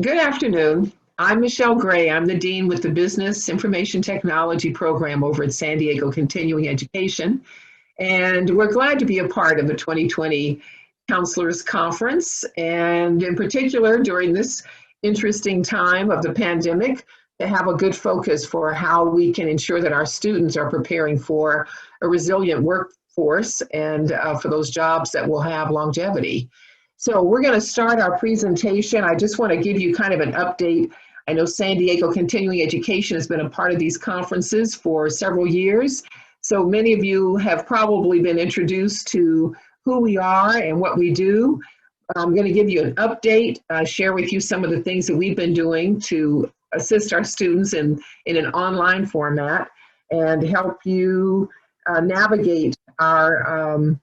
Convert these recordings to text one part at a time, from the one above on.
Good afternoon. I'm Michelle Gray. I'm the Dean with the Business Information Technology Program over at San Diego Continuing Education. And we're glad to be a part of the 2020 Counselors Conference. And in particular, during this interesting time of the pandemic, to have a good focus for how we can ensure that our students are preparing for a resilient workforce and for those jobs that will have longevity. So we're going to start our presentation. I just want to give you kind of an update. I know San Diego Continuing Education has been a part of these conferences for several years. So many of you have probably been introduced to who we are and what we do. I'm going to give you an update, share with you some of the things that we've been doing to assist our students in an online format and help you navigate our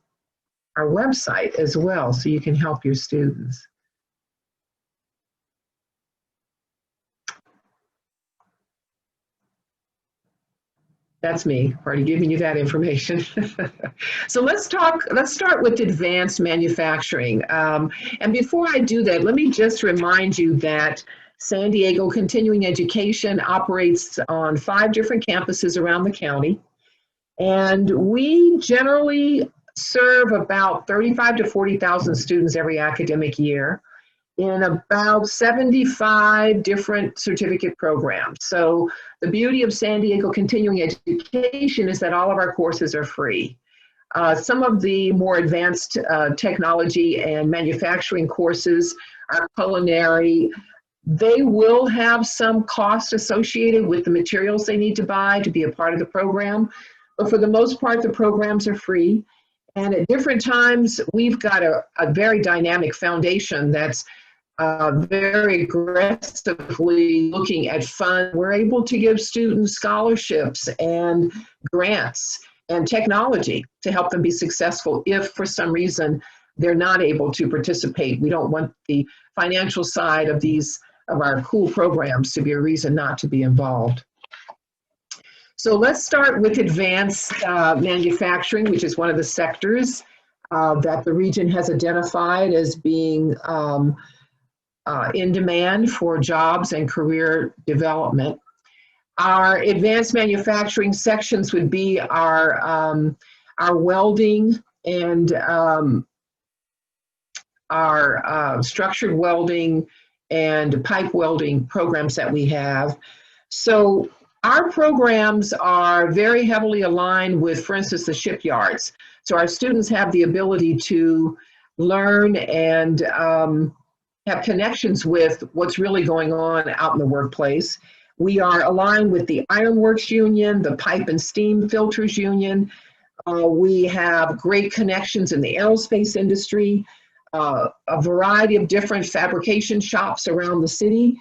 website as well, so you can help your students. That's me, already giving you that information. So let's start with advanced manufacturing. And before I do that, let me just remind you that San Diego Continuing Education operates on 5 different campuses around the county. And we generally serve about 35 to 40,000 students every academic year in about 75 different certificate programs. So the beauty of San Diego Continuing Education is that all of our courses are free. Some of the more advanced technology and manufacturing courses are culinary. They will have some cost associated with the materials they need to buy to be a part of the program, but for the most part, the programs are free. And at different times, we've got a very dynamic foundation that's very aggressively looking at funds. We're able to give students scholarships and grants and technology to help them be successful if for some reason they're not able to participate. We don't want the financial side of our cool programs to be a reason not to be involved. So let's start with advanced manufacturing, which is one of the sectors that the region has identified as being in demand for jobs and career development. Our advanced manufacturing sections would be our welding and our structured welding and pipe welding programs that we have. So our programs are very heavily aligned with, for instance, the shipyards. So our students have the ability to learn and have connections with what's really going on out in the workplace. We are aligned with the Ironworks Union, the Pipe and Steam Filters Union. We have great connections in the aerospace industry, a variety of different fabrication shops around the city.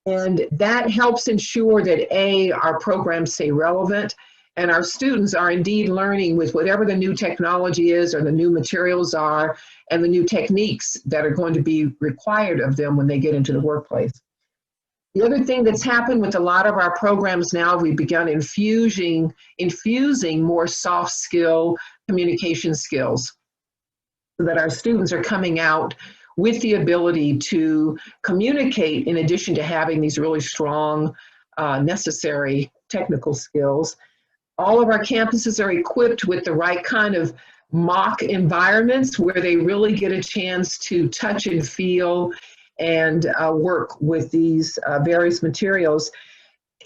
And that helps ensure that our programs stay relevant and our students are indeed learning with whatever the new technology is or the new materials are and the new techniques that are going to be required of them when they get into the workplace. The other thing that's happened with a lot of our programs now, we've begun infusing more soft skill communication skills so that our students are coming out with the ability to communicate in addition to having these really strong, necessary technical skills. All of our campuses are equipped with the right kind of mock environments where they really get a chance to touch and feel and work with these various materials.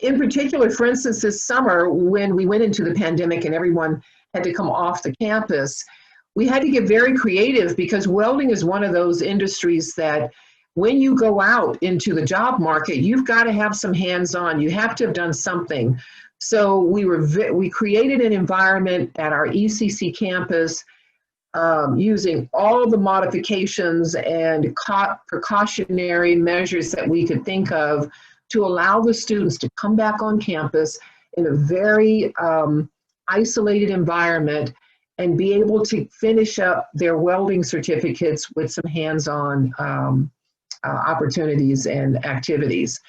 In particular, for instance, this summer when we went into the pandemic and everyone had to come off the campus, we had to get very creative because welding is one of those industries that when you go out into the job market, you've got to have some hands-on. You have to have done something. So we created an environment at our ECC campus using all the modifications and precautionary measures that we could think of to allow the students to come back on campus in a very isolated environment and be able to finish up their welding certificates with some hands-on opportunities and activities.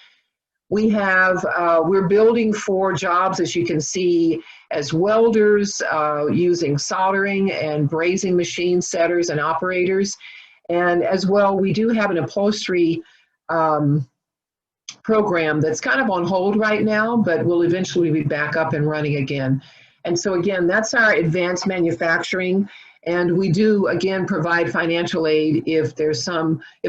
We're building for jobs, as you can see, as welders, using soldering and brazing machine setters and operators. And as well, we do have an upholstery program that's kind of on hold right now, but will eventually be back up and running again. And so again, that's our advanced manufacturing. And we do, again, provide financial aid if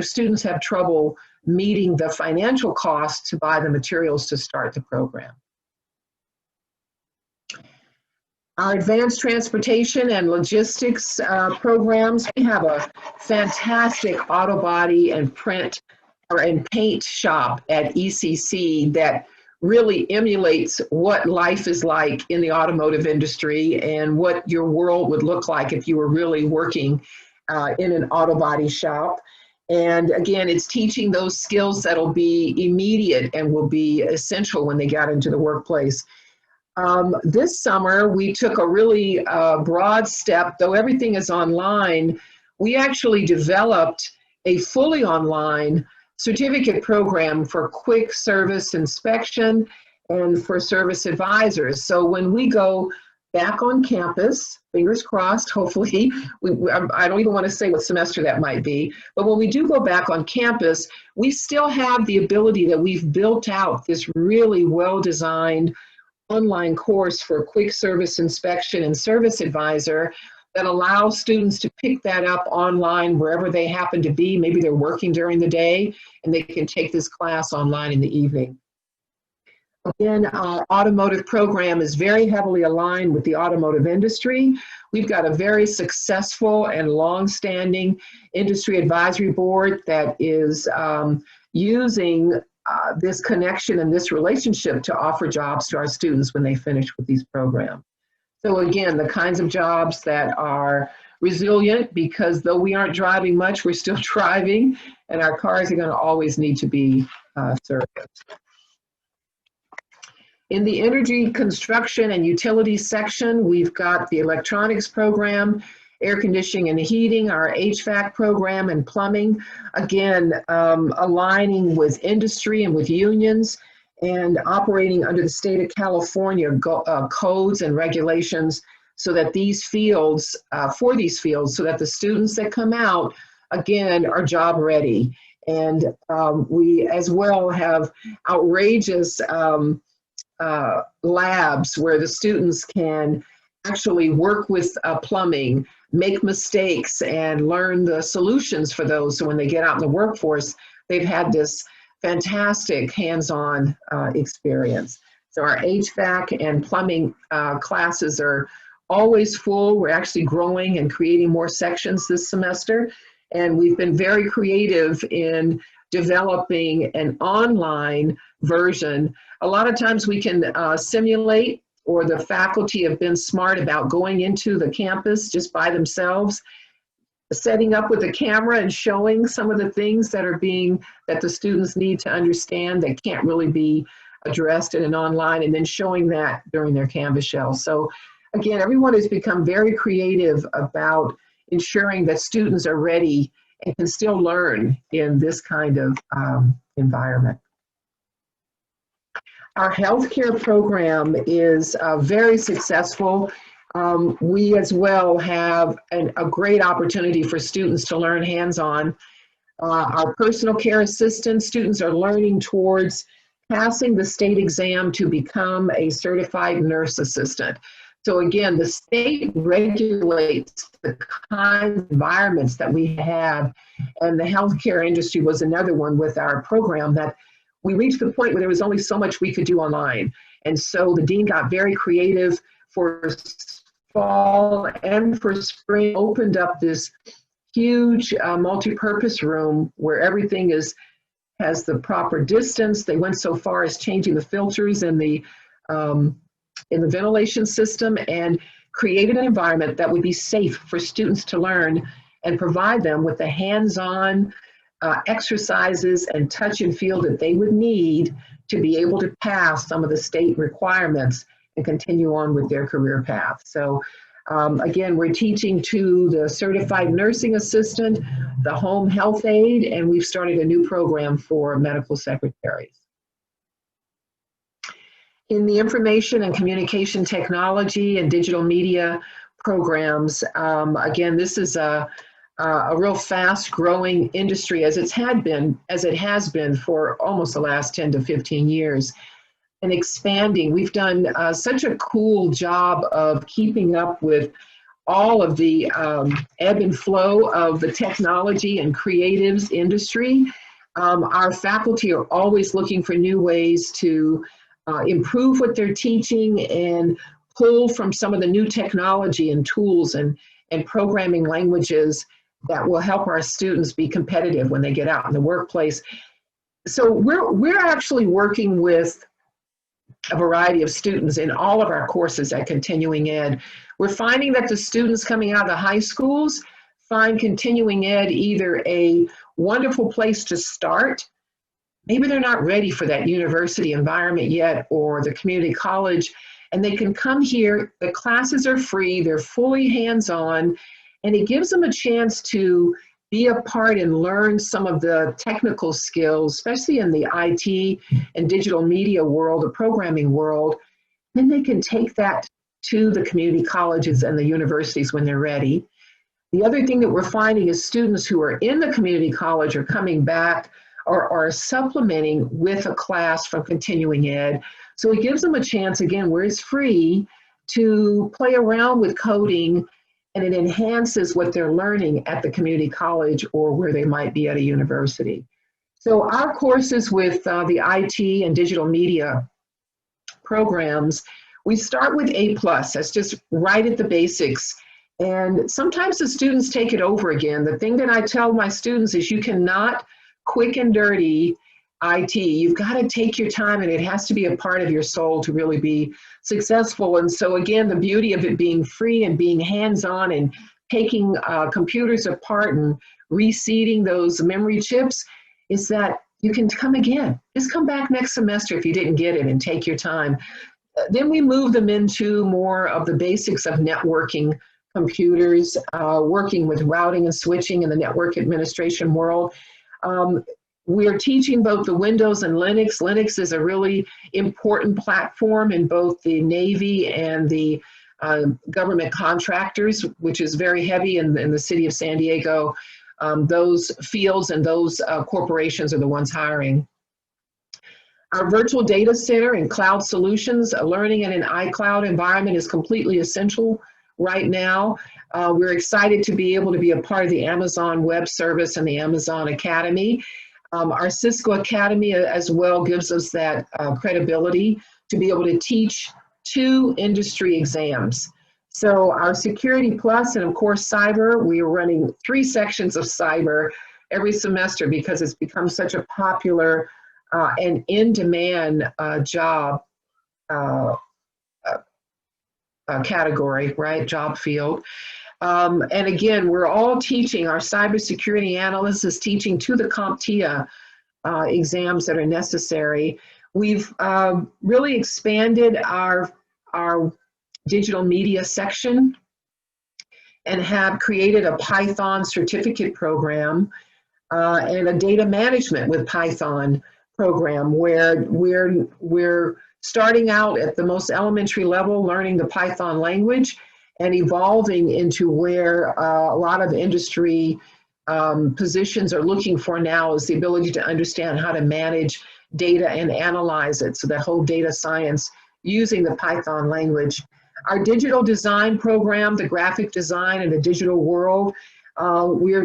students have trouble meeting the financial costs to buy the materials to start the program. Our advanced transportation and logistics programs, we have a fantastic auto body and paint shop at ECC that really emulates what life is like in the automotive industry and what your world would look like if you were really working in an auto body shop. And again, it's teaching those skills that'll be immediate and will be essential when they get into the workplace. This summer, we took a really broad step, though everything is online. We actually developed a fully online certificate program for quick service inspection and for service advisors. So when we go back on campus, fingers crossed, hopefully, I don't even want to say what semester that might be, but when we do go back on campus, we still have the ability that we've built out this really well-designed online course for quick service inspection and service advisor that allows students to pick that up online wherever they happen to be. Maybe they're working during the day and they can take this class online in the evening. Again, our automotive program is very heavily aligned with the automotive industry. We've got a very successful and long-standing industry advisory board that is using this connection and this relationship to offer jobs to our students when they finish with these programs. So again, the kinds of jobs that are resilient, because though we aren't driving much, we're still driving, and our cars are going to always need to be serviced. In the energy, construction, and utilities section, we've got the electronics program, air conditioning and heating, our HVAC program, and plumbing. Again, aligning with industry and with unions and operating under the state of California codes and regulations so that these fields, so that the students that come out, again, are job ready. And we as well have outrageous labs where the students can actually work with plumbing, make mistakes, and learn the solutions for those. So when they get out in the workforce, they've had this fantastic hands-on experience. So our HVAC and plumbing classes are always full. We're actually growing and creating more sections this semester. And we've been very creative in developing an online version. A lot of times we can simulate, or the faculty have been smart about going into the campus just by themselves, setting up with a camera and showing some of the things that the students need to understand that can't really be addressed in an online, and then showing that during their Canvas shell. So again, everyone has become very creative about ensuring that students are ready and can still learn in this kind of environment. Our healthcare program is very successful. We as well have a great opportunity for students to learn hands-on. Our personal care assistant students are learning towards passing the state exam to become a certified nurse assistant. So again, the state regulates the kind of environments that we have, and the healthcare industry was another one with our program that we reached the point where there was only so much we could do online. And so the dean got very creative for fall and for spring, opened up this huge multi-purpose room where everything has the proper distance. They went so far as changing the filters in the ventilation system, and created an environment that would be safe for students to learn and provide them with the hands-on exercises and touch and feel that they would need to be able to pass some of the state requirements and continue on with their career path. So again, we're teaching to the certified nursing assistant, the home health aide, and we've started a new program for medical secretaries. In the information and communication technology and digital media programs, again, this is a a real fast-growing industry as it has been for almost the last 10 to 15 years, and expanding. We've done such a cool job of keeping up with all of the ebb and flow of the technology and creatives industry. Our faculty are always looking for new ways to improve what they're teaching and pull from some of the new technology and tools and programming languages that will help our students be competitive when they get out in the workplace. So we're actually working with a variety of students in all of our courses at Continuing Ed. We're finding that the students coming out of the high schools find Continuing Ed either a wonderful place to start. Maybe they're not ready for that university environment yet, or the community college, and they can come here. The classes are free, they're fully hands-on, and it gives them a chance to be a part and learn some of the technical skills, especially in the IT and digital media world, the programming world. Then they can take that to the community colleges and the universities when they're ready. The other thing that we're finding is students who are in the community college are coming back or are supplementing with a class from Continuing Ed. So it gives them a chance, again, where it's free, to play around with coding, and it enhances what they're learning at the community college or where they might be at a university. So our courses with the IT and digital media programs, we start with A+. That's just right at the basics. And sometimes the students take it over again. The thing that I tell my students is you cannot quick and dirty IT. You've got to take your time, and it has to be a part of your soul to really be successful. And so again, the beauty of it being free and being hands-on and taking computers apart and reseeding those memory chips is that you can come again. Just come back next semester if you didn't get it, and take your time. Then we move them into more of the basics of networking computers, working with routing and switching in the network administration world. We're teaching both the Windows and Linux. Linux is a really important platform in both the Navy and the government contractors, which is very heavy in the city of San Diego. Those fields and those corporations are the ones hiring. Our virtual data center and cloud solutions, learning in an iCloud environment is completely essential right now. We're excited to be able to be a part of the Amazon Web Service and the Amazon Academy. Our Cisco Academy as well gives us that credibility to be able to teach 2 industry exams. So our Security Plus and of course Cyber, we are running 3 sections of Cyber every semester because it's become such a popular and in-demand job category, right? Job field. And again, we're all teaching, our cybersecurity analyst is teaching to the CompTIA exams that are necessary. We've really expanded our digital media section and have created a Python certificate program and a data management with Python program where we're starting out at the most elementary level, learning the Python language, and evolving into where a lot of industry positions are looking for now is the ability to understand how to manage data and analyze it. So that whole data science using the Python language. Our digital design program, the graphic design in the digital world, we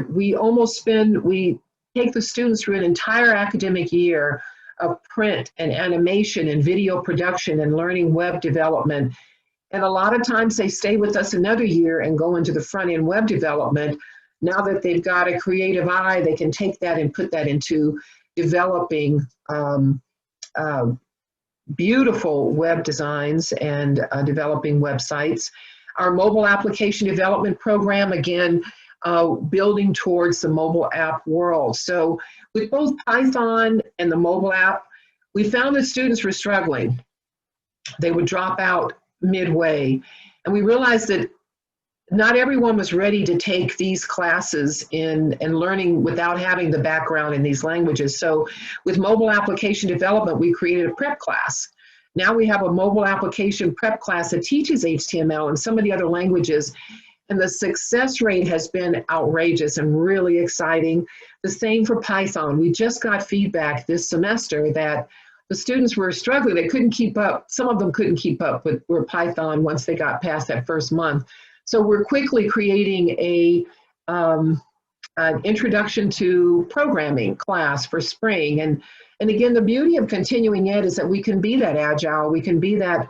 take the students through an entire academic year of print and animation and video production and learning web development. And a lot of times they stay with us another year and go into the front-end web development. Now that they've got a creative eye, they can take that and put that into developing beautiful web designs and developing websites. Our mobile application development program, again, building towards the mobile app world. So with both Python and the mobile app, we found that students were struggling. They would drop out midway. And we realized that not everyone was ready to take these classes and learning without having the background in these languages. So with mobile application development, we created a prep class. Now we have a mobile application prep class that teaches HTML and some of the other languages. And the success rate has been outrageous and really exciting. The same for Python. We just got feedback this semester that the students were struggling. They couldn't keep up. Some of them couldn't keep up with Python once they got past that first month. So we're quickly creating an introduction to programming class for spring. And again, the beauty of continuing ed is that we can be that agile. We can be that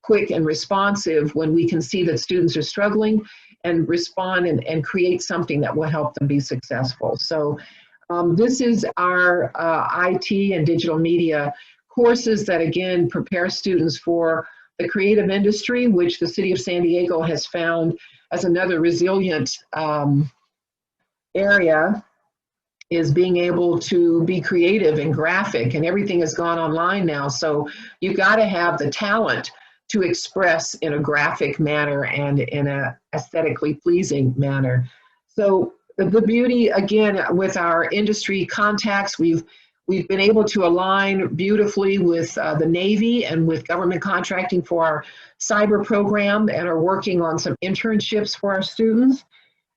quick and responsive when we can see that students are struggling, and respond and create something that will help them be successful. So this is our IT and digital media courses that, again, prepare students for the creative industry, which the City of San Diego has found as another resilient area, is being able to be creative and graphic, and everything has gone online now. So you've got to have the talent to express in a graphic manner and in a aesthetically pleasing manner. So the beauty, again, with our industry contacts, we've been able to align beautifully with the Navy and with government contracting for our cyber program, and are working on some internships for our students.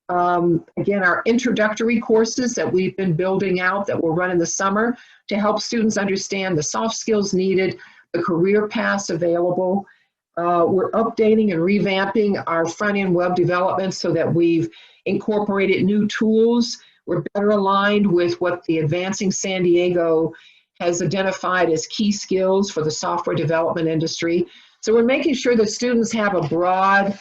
Again, our introductory courses that we've been building out that will run in the summer to help students understand the soft skills needed, the career paths available. We're updating and revamping our front-end web development so that we've incorporated new tools. We're better aligned with what the Advancing San Diego has identified as key skills for the software development industry. So we're making sure that students have a broad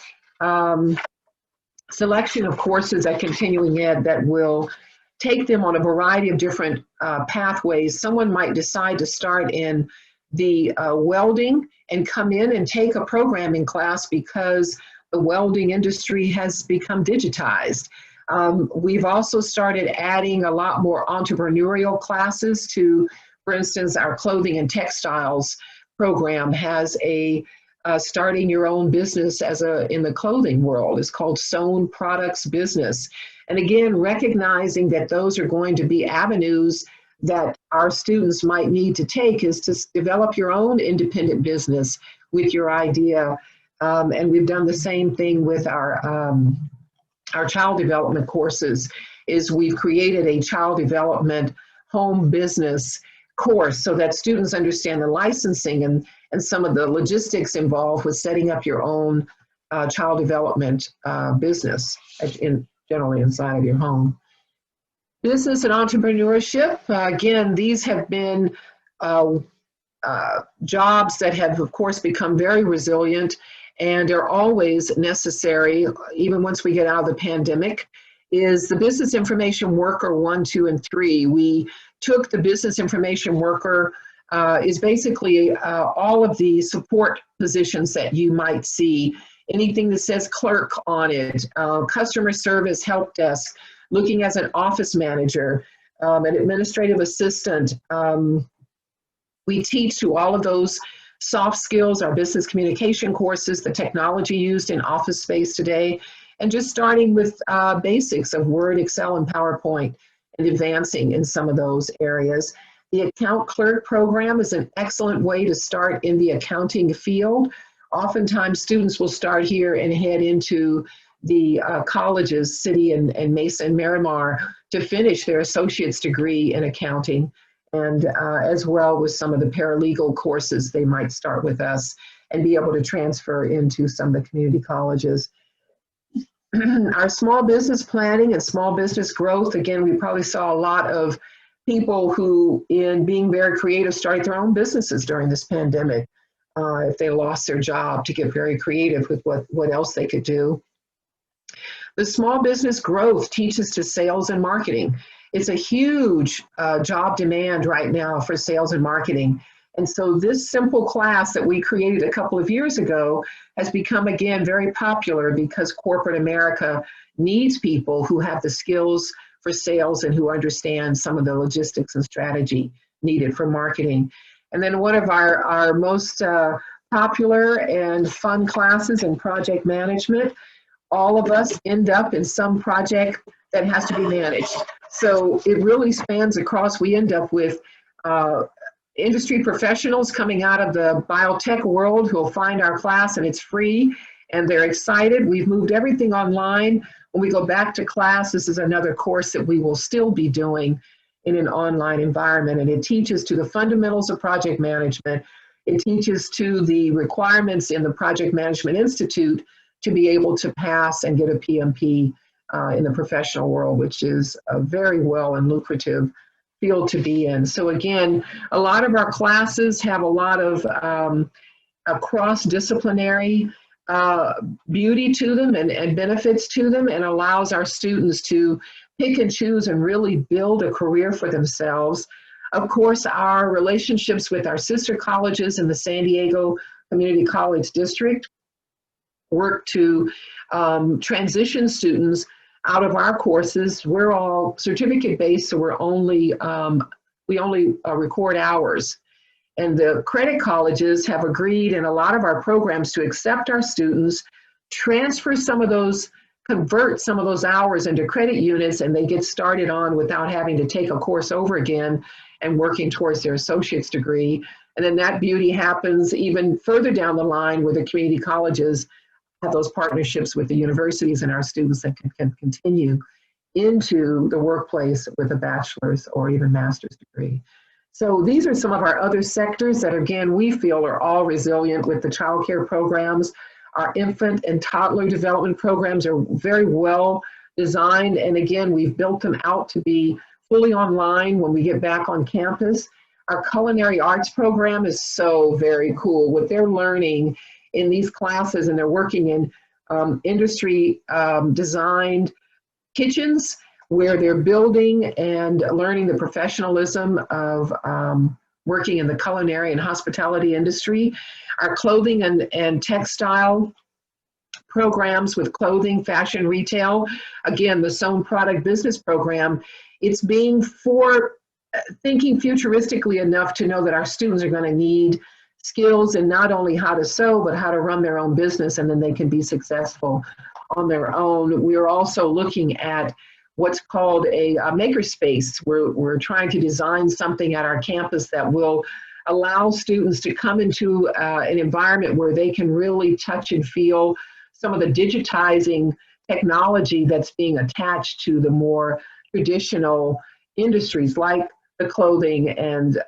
selection of courses at Continuing Ed that will take them on a variety of different pathways. Someone might decide to start in the welding and come in and take a programming class because the welding industry has become digitized. We've also started adding a lot more entrepreneurial classes to, for instance, our clothing and textiles program has a starting your own business in the clothing world. It's called Sewn Products Business. And again, recognizing that those are going to be avenues that our students might need to take, is to develop your own independent business with your idea. And we've done the same thing with our child development courses, is we've created a child development home business course so that students understand the licensing and some of the logistics involved with setting up your own child development business generally inside of your home. Business and entrepreneurship, again, these have been jobs that have, of course, become very resilient and are always necessary, even once we get out of the pandemic, is the Business Information Worker 1, 2, and 3. We took the Business Information Worker, is basically all of the support positions that you might see, anything that says clerk on it, customer service, help desk, looking as an office manager, an administrative assistant. We teach to all of those soft skills, our business communication courses, the technology used in office space today, and just starting with basics of Word, Excel, and PowerPoint, and advancing in some of those areas. The account clerk program is an excellent way to start in the accounting field. Oftentimes students will start here and head into the colleges, City and Mesa and Miramar, to finish their associate's degree in accounting, and as well with some of the paralegal courses they might start with us and be able to transfer into some of the community colleges. Our small business planning and small business growth, again, we probably saw a lot of people who, in being very creative, started their own businesses during this pandemic. If they lost their job, to get very creative with what else they could do. The small business growth teaches to sales and marketing. It's a huge job demand right now for sales and marketing. And so this simple class that we created a couple of years ago has become, again, very popular because corporate America needs people who have the skills for sales and who understand some of the logistics and strategy needed for marketing. And then one of our most popular and fun classes in project management, all of us end up in some project that has to be managed. So it really spans across. We end up with industry professionals coming out of the biotech world who will find our class, and it's free, and they're excited. We've moved everything online. When we go back to class, this is another course that we will still be doing in an online environment, and it teaches to the fundamentals of project management. It teaches to the requirements in the Project Management Institute to be able to pass and get a PMP in the professional world, which is a very well and lucrative field to be in. So again, a lot of our classes have a lot of cross-disciplinary beauty to them and benefits to them, and allows our students to pick and choose and really build a career for themselves. Of course, our relationships with our sister colleges in the San Diego Community College District work to transition students out of our courses. We're all certificate-based, so we only record hours. And the credit colleges have agreed in a lot of our programs to accept our students, transfer some of those, convert some of those hours into credit units, and they get started on without having to take a course over again and working towards their associate's degree. And then that beauty happens even further down the line where the community colleges have those partnerships with the universities, and our students that can continue into the workplace with a bachelor's or even master's degree. So these are some of our other sectors that, again, we feel are all resilient with the child care programs. Our infant and toddler development programs are very well designed. And again, we've built them out to be fully online when we get back on campus. Our culinary arts program is so very cool. What they're learning in these classes, and they're working in industry designed kitchens, where they're building and learning the professionalism of working in the culinary and hospitality industry. Our clothing and textile programs with clothing, fashion, retail. Again, the Sewn Product Business Program, it's being thinking futuristically enough to know that our students are going to need skills in not only how to sew, but how to run their own business, and then they can be successful on their own. We are also looking at what's called a makerspace. We're trying to design something at our campus that will allow students to come into an environment where they can really touch and feel some of the digitizing technology that's being attached to the more traditional industries like the clothing and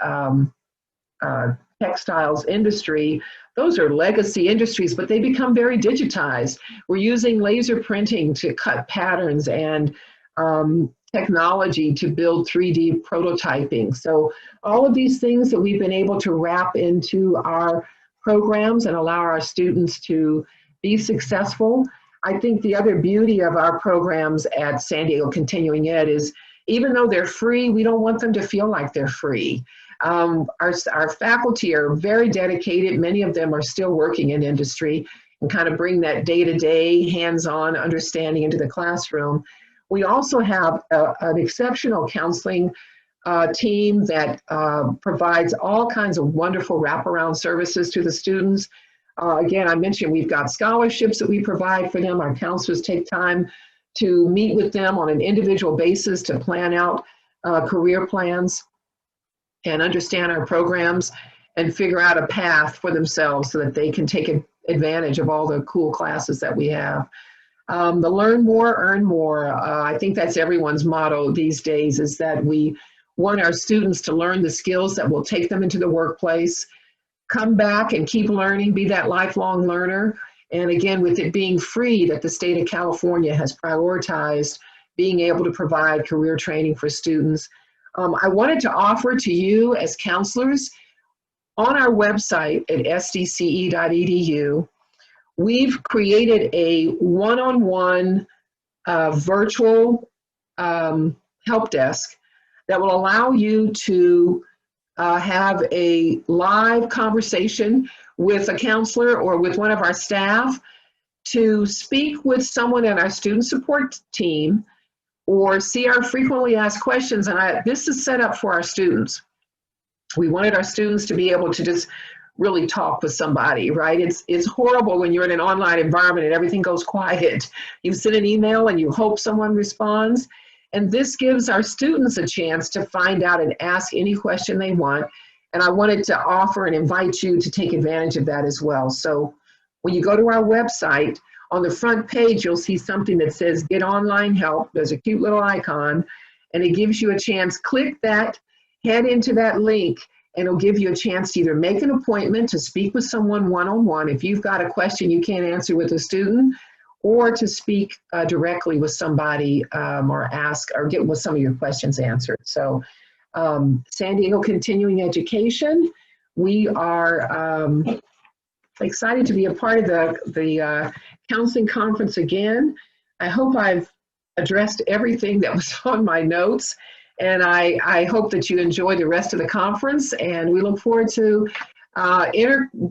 textiles industry. Those are legacy industries, but they become very digitized. We're using laser printing to cut patterns and technology to build 3D prototyping. So all of these things that we've been able to wrap into our programs and allow our students to be successful. I think the other beauty of our programs at San Diego Continuing Ed is, even though they're free, we don't want them to feel like they're free. Our faculty are very dedicated. Many of them are still working in industry and kind of bring that day-to-day hands-on understanding into the classroom. We also have an exceptional counseling team that provides all kinds of wonderful wraparound services to the students. Again, I mentioned we've got scholarships that we provide for them. Our counselors take time to meet with them on an individual basis to plan out career plans and understand our programs and figure out a path for themselves so that they can take advantage of all the cool classes that we have. The learn more, earn more. I think that's everyone's motto these days, is that we want our students to learn the skills that will take them into the workplace, come back and keep learning, be that lifelong learner. And again, with it being free, that the state of California has prioritized being able to provide career training for students. I wanted to offer to you as counselors, on our website at sdce.edu, we've created a one-on-one virtual help desk that will allow you to have a live conversation with a counselor or with one of our staff, to speak with someone in our student support team, or see our frequently asked questions. And this is set up for our students. We wanted our students to be able to just really talk with somebody, right? It's horrible when you're in an online environment and everything goes quiet. You send an email and you hope someone responds. And this gives our students a chance to find out and ask any question they want. And I wanted to offer and invite you to take advantage of that as well. So When you go to our website, on the front page, you'll see something that says Get Online Help. There's a cute little icon, and it gives you a chance. Click that, head into that link, and it'll give you a chance to either make an appointment to speak with someone one-on-one if you've got a question you can't answer with a student, or to speak directly with somebody or ask or get with some of your questions answered. So San Diego Continuing Education, we are excited to be a part of the counseling conference again. I hope I've addressed everything that was on my notes, and I hope that you enjoy the rest of the conference, and we look forward to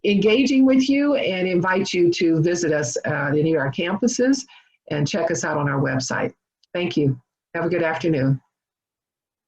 engaging with you and invite you to visit us at any of our campuses and check us out on our website. Thank you. Have a good afternoon.